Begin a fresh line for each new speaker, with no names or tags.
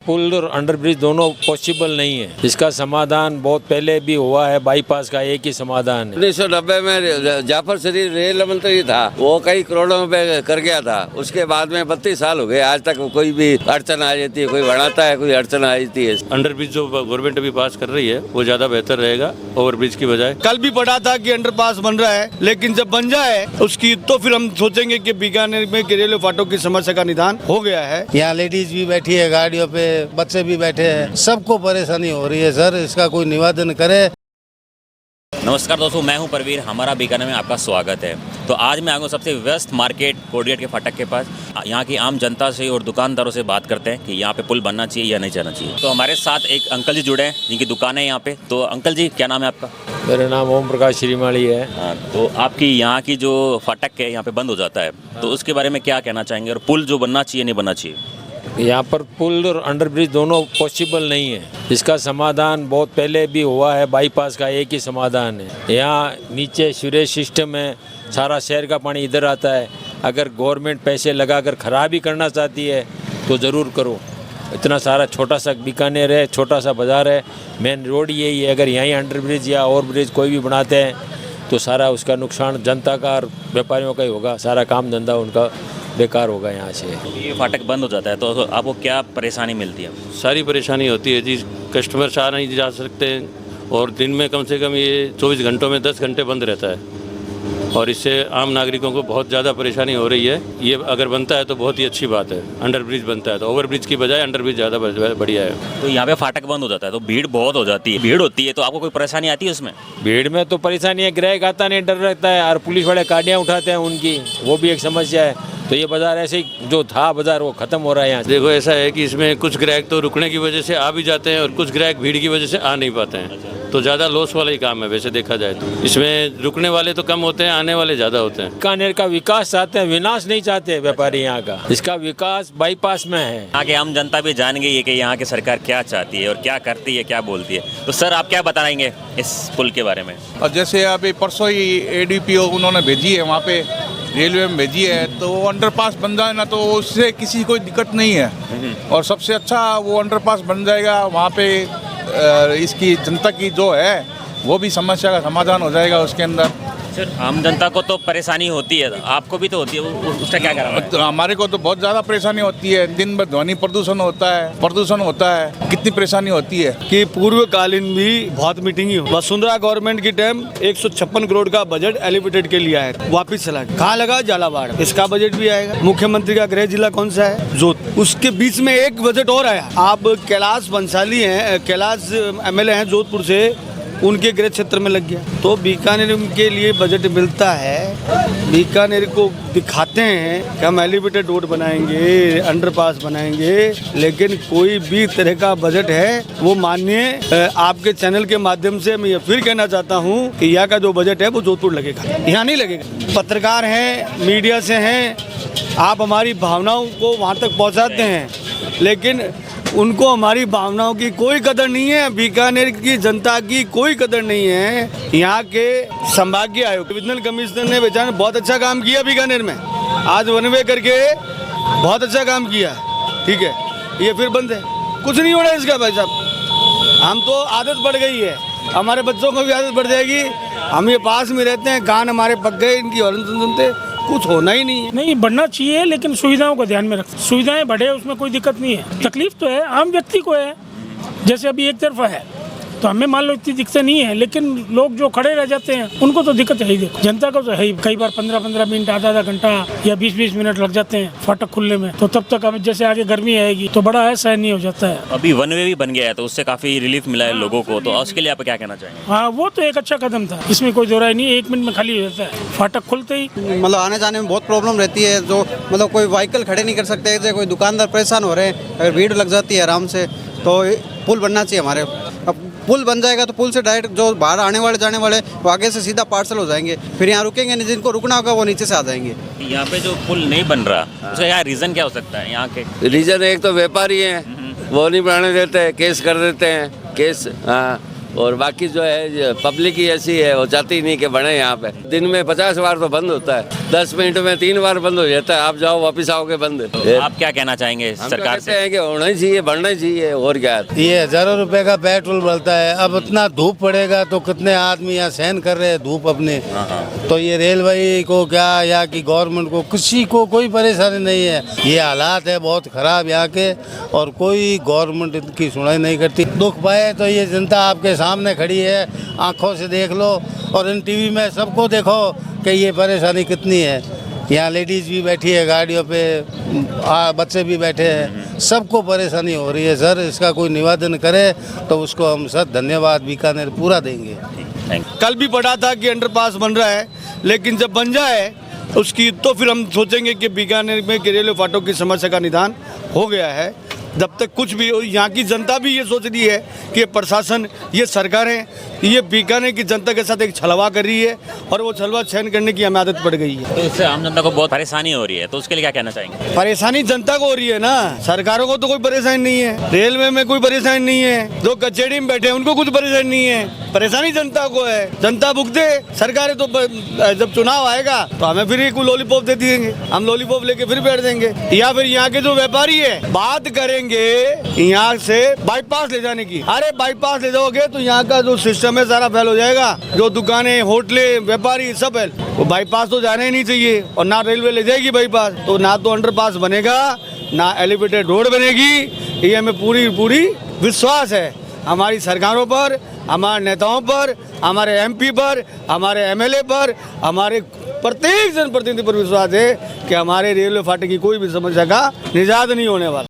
पुल और अंडरब्रिज दोनों पॉसिबल नहीं है। इसका समाधान बहुत पहले भी हुआ है, बाईपास का एक ही समाधान है।
1990 में जाफर शरीफ रेल मंत्री था, वो कई करोड़ों रुपए कर गया था। उसके बाद में 32 साल हो गए, आज तक कोई भी अड़चन आ जाती है, कोई बढ़ाता है, कोई अड़चन आ जाती है।
अंडरब्रिज जो गवर्नमेंट अभी पास कर रही है वो ज्यादा बेहतर रहेगा ओवरब्रिज की बजाय।
कल भी पढ़ा था कि अंडरपास बन रहा है, लेकिन जब बन जाए उसकी तो फिर हम सोचेंगे कि बीकानेर में रेलवे फाटक की समस्या का निदान हो गया है।
यहाँ लेडीज भी बैठी है गाड़ियों पे, बच्चे भी बैठे हैं, सबको परेशानी हो रही है। सर इसका कोई निवारण करे।
नमस्कार दोस्तों, मैं हूं परवीर, हमारा बीकानेर में आपका स्वागत है। तो आज मैं आऊँगा सबसे व्यस्त मार्केट कोर्टगेट के फाटक के पास। यहाँ की आम जनता से और दुकानदारों से बात करते हैं कि यहाँ पे पुल बनना चाहिए या नहीं जाना चाहिए। तो हमारे साथ एक अंकल जी जुड़े हैं जिनकी दुकान है यहाँ पे। तो अंकल जी, क्या नाम है आपका?
मेरा नाम ओम प्रकाश श्रीमाली है।
हाँ, तो आपकी यहाँ की जो फाटक है यहाँ पे बंद हो जाता है, तो उसके बारे में क्या कहना चाहेंगे? और पुल जो बनना चाहिए नहीं बनना चाहिए?
यहाँ पर पुल और अंडरब्रिज दोनों पॉसिबल नहीं है। इसका समाधान बहुत पहले भी हुआ है, बाईपास का एक ही समाधान है। यहाँ नीचे सीवरेज सिस्टम है, सारा शहर का पानी इधर आता है। अगर गवर्नमेंट पैसे लगाकर ख़राब ही करना चाहती है तो ज़रूर करो। इतना सारा छोटा सा बीकानेर है, छोटा सा बाज़ार है, मेन रोड यही है। अगर यहीं अंडरब्रिज या ओवरब्रिज कोई भी बनाते हैं तो सारा उसका नुकसान जनता का और व्यापारियों का ही होगा। सारा काम धंधा उनका बेकार होगा यहाँ से।
ये फाटक बंद हो जाता है तो आपको क्या परेशानी मिलती है?
सारी परेशानी होती है जी। कस्टमर आ नहीं जा सकते हैं और दिन में कम से कम ये 24 घंटों में 10 घंटे बंद रहता है और इससे आम नागरिकों को बहुत ज़्यादा परेशानी हो रही है। ये अगर बनता है तो बहुत ही अच्छी बात है। अंडरब्रिज बनता है तो ओवरब्रिज की बजाय अंडरब्रिज ज़्यादा बढ़िया है।
तो यहाँ पे फाटक बंद हो जाता है तो भीड़ बहुत हो जाती है, भीड़ होती है, तो आपको कोई परेशानी आती है उसमें?
भीड़ में तो परेशानी है, ग्राहक आता नहीं, डर रहता है और पुलिस वाले गाड़ियाँ उठाते हैं उनकी, वो भी एक समस्या है। तो ये बाज़ार ऐसे ही जो था बाज़ार वो ख़त्म हो रहा है यहाँ से।
देखो ऐसा है कि इसमें कुछ ग्राहक तो रुकने की वजह से आ भी जाते हैं और कुछ ग्राहक भीड़ की वजह से आ नहीं पाते हैं। तो ज़्यादा लॉस वाला ही काम है वैसे देखा जाए तो। इसमें रुकने वाले तो कम होते हैं, आने वाले ज़्यादा होते हैं।
बीकानेर का विकास चाहते हैं, विनाश नहीं चाहते व्यापारी यहाँ का। इसका विकास बाईपास में है।
यहाँ के आम जनता भी जान गई है कि यहाँ की सरकार क्या चाहती है और क्या करती है, क्या बोलती है। तो सर आप क्या बताएंगे इस पुल के बारे में?
और जैसे अभी परसों ही ADPO उन्होंने भेजी है, वहाँ पे रेलवे में भेजी है, तो वो अंडरपास बन जाए ना तो उससे किसी कोई दिक्कत नहीं है। और सबसे अच्छा वो अंडरपास बन जाएगा, वहाँ पे इसकी जनता की जो है वो भी समस्या का समाधान हो जाएगा उसके अंदर।
सर आम जनता को तो परेशानी होती है, आपको भी तो होती है, उसका क्या कारण है?
हमारे को तो बहुत ज़्यादा परेशानी होती है। दिन भर ध्वनि प्रदूषण होता है, कितनी परेशानी होती है
कि पूर्वकालीन भी बहुत मीटिंग हुई। वसुंधरा गवर्नमेंट की टाइम 156 करोड़ का बजट एलिवेटेड के लिए आया, वापिस चला गया। कहाँ लगा? झालावाड़। इसका बजट भी आएगा। मुख्यमंत्री का गृह जिला कौन सा है? जोधपुर। उसके बीच में एक बजट और आया। आप कैलाश बंसाली हैं, कैलाश MLA हैं जोधपुर से, उनके गृह क्षेत्र में लग गया। तो बीकानेर के लिए बजट मिलता है, बीकानेर को दिखाते हैं कि हम एलिवेटेड रोड बनाएंगे, अंडरपास बनाएंगे, लेकिन कोई भी तरह का बजट है वो माननीय आपके चैनल के माध्यम से मैं ये फिर कहना चाहता हूँ कि यहाँ का जो बजट है वो जोधपुर लगेगा, यहाँ नहीं लगेगा। पत्रकार हैं, मीडिया से हैं, आप हमारी भावनाओं को वहाँ तक पहुँचाते हैं, लेकिन उनको हमारी भावनाओं की कोई कदर नहीं है, बीकानेर की जनता की कोई कदर नहीं है। यहाँ के संभागीय आयुक्त, डिविजनल कमिश्नर ने बेचारे बहुत अच्छा काम किया बीकानेर में, आज वन वे करके बहुत अच्छा काम किया, ठीक है। ये फिर बंद है, कुछ नहीं हो रहा है इसका भाई साहब। हम तो आदत बढ़ गई है, हमारे बच्चों को भी आदत बढ़ जाएगी। हम ये पास में रहते हैं, कान हमारे पक गए इनकी हॉर्न सुनते, कुछ होना ही नहीं है।
नहीं बढ़ना चाहिए, लेकिन सुविधाओं को ध्यान में रख, सुविधाएं बढ़े उसमें कोई दिक्कत नहीं है। तकलीफ तो है आम व्यक्ति को है, जैसे अभी एक तरफा है तो हमें मान लो इतनी दिक्कत नहीं है, लेकिन लोग जो खड़े रह जाते हैं उनको तो दिक्कत है ही। देखो जनता को तो है ही, कई बार 15-15 मिनट, आधा घंटा या 20-20 मिनट लग जाते हैं फाटक खुलने में। तो तब तक हमें जैसे आगे गर्मी आएगी तो बड़ा है सहनीय हो जाता है।
अभी वन वे भी बन गया है तो उससे काफी रिलीफ मिला है लोगों को, तो उसके लिए आप क्या कहना चाहेंगे?
हाँ, वो तो एक अच्छा कदम था, इसमें कोई दो राय नहीं है। 1 मिनट में खाली हो जाता है फाटक खुलते ही।
मतलब आने जाने में बहुत प्रॉब्लम रहती है, जो मतलब कोई व्हीकल खड़े नहीं कर सकते, जैसे कोई दुकानदार परेशान हो रहे हैं, अगर भीड़ लग जाती है आराम से, तो पुल बनना चाहिए हमारे। अब पुल बन जाएगा तो पुल से डायरेक्ट जो बाहर आने वाले जाने वाले वो आगे से सीधा पार्सल हो जाएंगे, फिर यहाँ रुकेंगे नहीं, जिनको रुकना होगा वो नीचे से आ जाएंगे।
यहाँ पे जो पुल नहीं बन रहा, उसका यहाँ रीजन क्या हो सकता है? यहाँ के
रीजन एक तो व्यापारी हैं, वो नहीं बढ़ाने देते हैं, केस कर देते हैं, केस। हाँ, और बाकी जो है पब्लिक ही ऐसी है, वो चाहती नहीं कि बने यहाँ पे। दिन में 50 बार तो बंद होता है, 10 मिनट में 3 बार बंद हो जाता है। आप जाओ वापस आओगे बंद।
आप क्या कहना चाहेंगे
हम तो
सरकार
कहते
से?
हैं कि होना ही चाहिए, बढ़ना ही चाहिए, और क्या है।
ये हजारों रुपए का पेट्रोल बढ़ता है, अब इतना धूप पड़ेगा तो कितने आदमी यहाँ सहन कर रहे हैं धूप अपने। तो ये रेलवे को क्या या कि गवर्नमेंट को, किसी को कोई परेशानी नहीं है। ये हालात है बहुत खराब यहाँ के, और कोई गवर्नमेंट इनकी सुनाई नहीं करती। दुख पाए तो ये जनता आपके सामने खड़ी है, आंखों से देख लो, और इन टीवी में सबको देखो कि ये परेशानी कितनी है। यहाँ लेडीज़ भी बैठी है गाड़ियों पे, बच्चे भी बैठे हैं, सबको परेशानी हो रही है। सर इसका कोई निवेदन करे तो उसको हम सर धन्यवाद बीकानेर पूरा देंगे।
कल भी पढ़ा था कि अंडरपास बन रहा है, लेकिन जब बन जाए उसकी तो फिर हम सोचेंगे कि बीकानेर में रेलवे फाटक की समस्या का निदान हो गया है। जब तक कुछ भी, यहाँ की जनता भी ये सोच रही है कि ये प्रशासन, ये सरकारें, ये बीकानेर की जनता के साथ एक छलवा कर रही है, और वो छलवा सहन करने की हमें आदत पड़ गई है।
तो इससे आम जनता को बहुत परेशानी हो रही है, तो उसके लिए क्या कहना चाहेंगे?
परेशानी जनता को हो रही है ना, सरकारों को तो कोई परेशानी नहीं है, रेलवे में कोई परेशानी नहीं है, जो कचहरी में बैठे हैं उनको कुछ परेशानी नहीं है, परेशानी जनता को है। जनता भुगते, सरकारें तो जब चुनाव आएगा तो हमें फिर एक लॉलीपॉप दे देंगे, हम लॉलीपॉप लेके फिर बैठ देंगे। या फिर यहाँ के जो व्यापारी है बात करेंगे यहाँ से बाईपास ले जाने की, अरे बाईपास ले जाओगे तो यहाँ का जो सिस्टम है सारा फेल हो जाएगा। जो दुकानें, होटलें, व्यापारी सब है, वो बाईपास तो जाना ही नहीं चाहिए। और ना रेलवे ले जाएगी बाईपास, तो ना तो अंडरपास बनेगा, ना एलिवेटेड रोड बनेगी। ये हमें पूरी विश्वास है हमारी सरकारों पर, हमारे नेताओं पर, हमारे MP पर, हमारे MLA पर, हमारे प्रत्येक जनप्रतिनिधि पर विश्वास है कि हमारे रेलवे फाटक की कोई भी समस्या का निजात नहीं होने वाला।